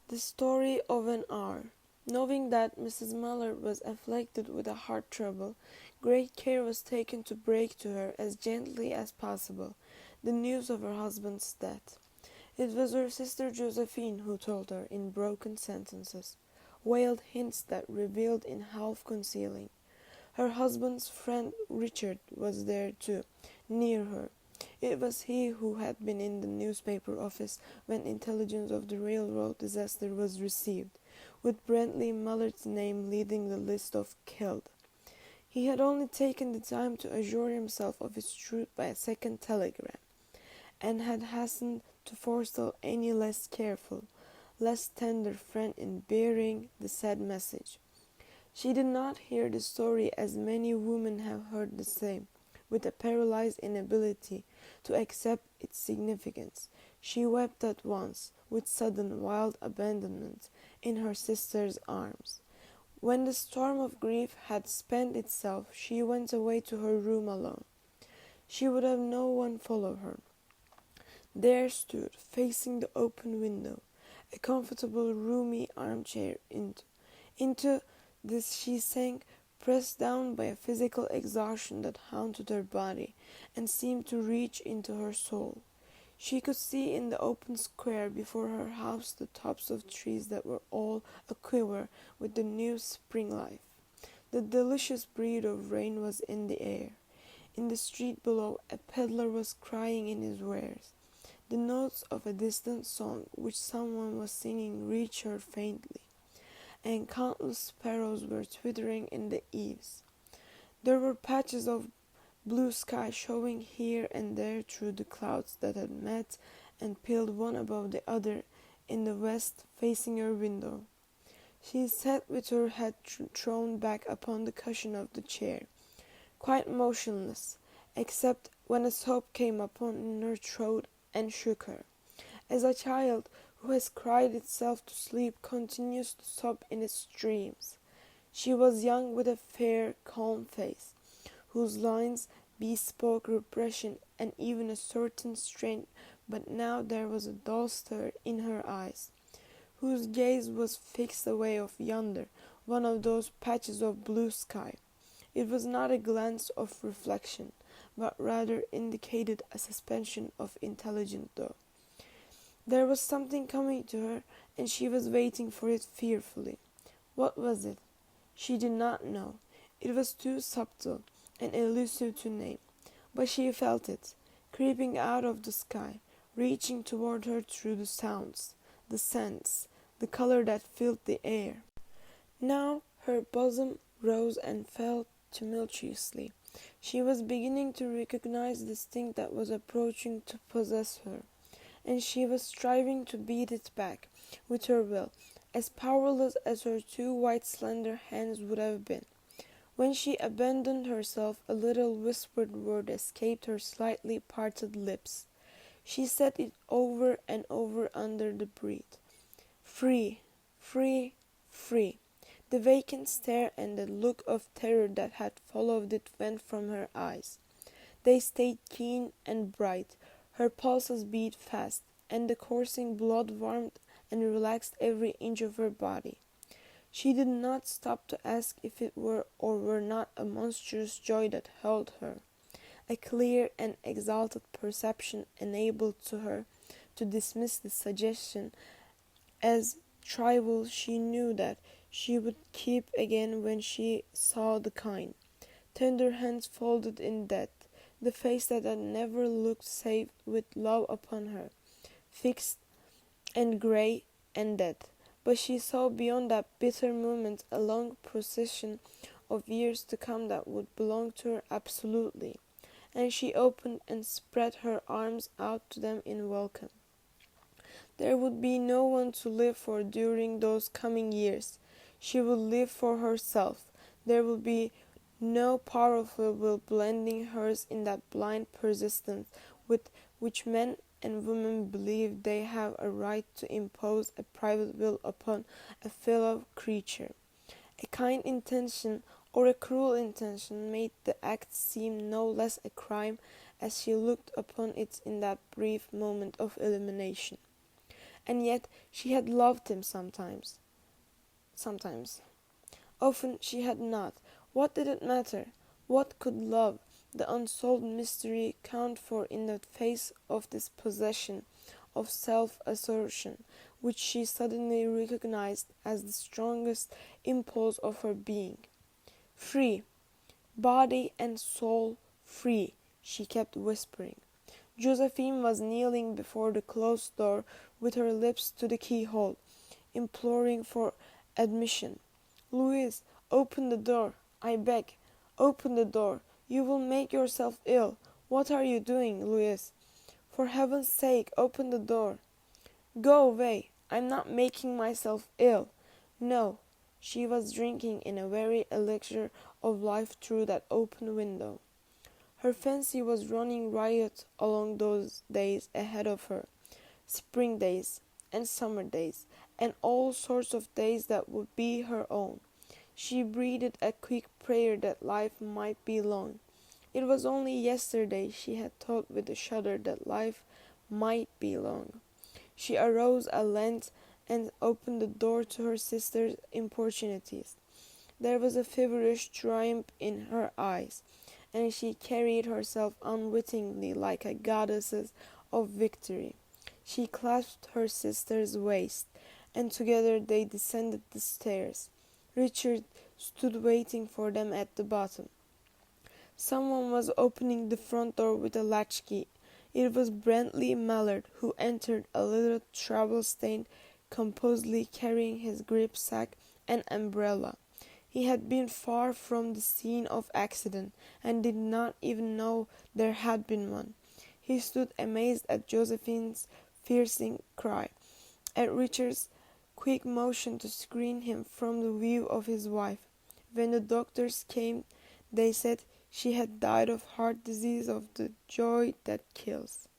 The story of an hour. Knowing that Mrs. Muller was afflicted with a heart trouble, great care was taken to break to her as gently as possible the news of her husband's death. It was her sister Josephine who told her in broken sentences, veiled hints that revealed in half-concealing. Her husband's friend Richard was there too, near her. It was he who had been in the newspaper office when intelligence of the railroad disaster was received, with Brantley Muller's name leading the list of killed. He had only taken the time to assure himself of its truth by a second telegram, and had hastened to forestall any less careful, less tender friend in bearing the sad message. She did not hear the story as many women have heard the same, with a paralyzed inability to accept its significance. She wept at once, with sudden wild abandonment, in her sister's arms. When the storm of grief had spent itself, she went away to her room alone. She would have no one follow her. There stood, facing the open window, a comfortable, roomy armchair. Into this she sank, pressed down by a physical exhaustion that haunted her body and seemed to reach into her soul. She could see in the open square before her house the tops of trees that were all aquiver with the new spring life. The delicious breath of rain was in the air. In the street below, a peddler was crying in his wares. The notes of a distant song which someone was singing reached her faintly, and countless sparrows were twittering in the eaves. There were patches of blue sky showing here and there through the clouds that had met and piled one above the other in the west, facing her window. She sat with her head thrown back upon the cushion of the chair, quite motionless, except when a sob came upon in her throat and shook her, as a child who has cried itself to sleep continues to sob in its dreams. She was young, with a fair, calm face, whose lines bespoke repression and even a certain strength, but now there was a dull stir in her eyes, whose gaze was fixed away off yonder, one of those patches of blue sky. It was not a glance of reflection, but rather indicated a suspension of intelligence, though. There was something coming to her, and she was waiting for it fearfully. What was it? She did not know. It was too subtle and elusive to name, but she felt it, creeping out of the sky, reaching toward her through the sounds, the scents, the color that filled the air. Now her bosom rose and fell tumultuously. She was beginning to recognize this thing that was approaching to possess her, and she was striving to beat it back with her will, as powerless as her two white slender hands would have been. When she abandoned herself, a little whispered word escaped her slightly parted lips. She said it over and over under the breath. Free, free, free. The vacant stare and the look of terror that had followed it went from her eyes. They stayed keen and bright. Her pulses beat fast, and the coursing blood warmed and relaxed every inch of her body. She did not stop to ask if it were or were not a monstrous joy that held her. A clear and exalted perception enabled to her to dismiss the suggestion as trivial. She knew that she would keep again when she saw the kind, tender hands folded in death, the face that had never looked save with love upon her, fixed and grey and dead. But she saw beyond that bitter moment a long procession of years to come that would belong to her absolutely, and she opened and spread her arms out to them in welcome. There would be no one to live for during those coming years. She would live for herself. There would be no powerful will blending hers in that blind persistence with which men and women believe they have a right to impose a private will upon a fellow creature. A kind intention or a cruel intention made the act seem no less a crime as she looked upon it in that brief moment of illumination. and yet she had loved him sometimes. Sometimes. Often she had not. What did it matter? What could love, the unsolved mystery, count for in the face of this possession of self-assertion, which she suddenly recognized as the strongest impulse of her being? Free, body and soul free, she kept whispering. Josephine was kneeling before the closed door with her lips to the keyhole, imploring for admission. Louise, open the door, I beg. Open the door. You will make yourself ill. What are you doing, Louise? For heaven's sake, open the door. Go away. I'm not making myself ill. No, she was drinking in a very elixir of life through that open window. Her fancy was running riot along those days ahead of her, spring days and summer days, and all sorts of days that would be her own. She breathed a quick prayer that life might be long. It was only yesterday she had thought with a shudder that life might be long. She arose at length and opened the door to her sister's importunities. There was a feverish triumph in her eyes, and she carried herself unwittingly like a goddess of victory. She clasped her sister's waist, and together they descended the stairs. Richard stood waiting for them at the bottom. Someone was opening the front door with a latchkey. It was Brantley Mallard, who entered a little travel-stained, composedly carrying his gripsack and umbrella. He had been far from the scene of accident, and did not even know there had been one. He stood amazed at Josephine's piercing cry, at Richard's quick motion to screen him from the view of his wife. When the doctors came, they said she had died of heart disease, of the joy that kills.